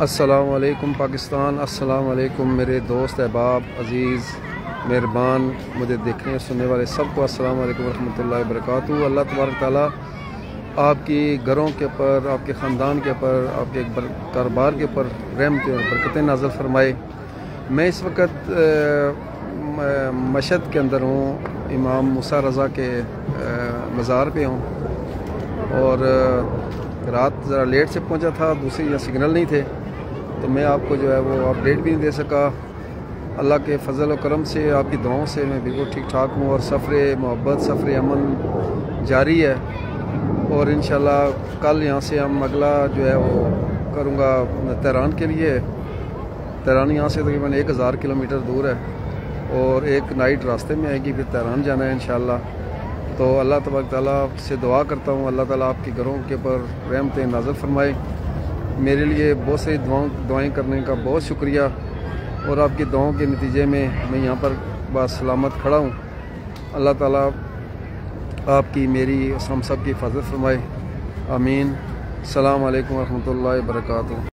अस्सलाम वालेकुम पाकिस्तान, अस्सलाम वालेकुम मेरे दोस्त अहबाब अज़ीज़ मेहरबान, मुझे देखने सुनने वाले सबको अस्सलाम वालेकुम रहमतुल्लाहि व बरकातुहू। अल्लाह तबारक तआला आपकी घरों के ऊपर, आपके ख़ानदान के ऊपर, आपके कारोबार के ऊपर रहमतें और बरकतें नाज़िल फरमाए। मैं इस वक्त मशहद के अंदर हूँ, इमाम मूसा रज़ा के मज़ार पे हूँ और रात ज़रा लेट से पहुँचा था, दूसरी या सिग्नल नहीं थे तो मैं आपको जो है वो अपडेट भी नहीं दे सका। अल्लाह के फजल और करम से, आपकी दुआओं से मैं बिल्कुल ठीक ठाक हूँ और सफ़र मोहब्बत, सफ़र अमन जारी है। और इंशाल्लाह कल यहाँ से हम अगला जो है वो करूँगा तेहरान के लिए। तेहरान यहाँ से तकरीबन 1000 किलोमीटर दूर है और एक नाइट रास्ते में आएगी, फिर तेहरान जाना है इंशाल्लाह। तो अल्लाह तबारक तआला से दुआ करता हूँ, अल्लाह ताला आपके घरों के ऊपर रहमतें नाज़िल फरमाए। मेरे लिए बहुत सारी दुआएं करने का बहुत शुक्रिया और आपकी दुआओं के नतीजे में मैं यहाँ पर बस सलामत खड़ा हूँ। अल्लाह ताला आपकी, मेरी, हम सब की हिफाजत फरमाए। आमीन। अस्सलाम वालेकुम रहमतुल्लाहि व बरकातुहू।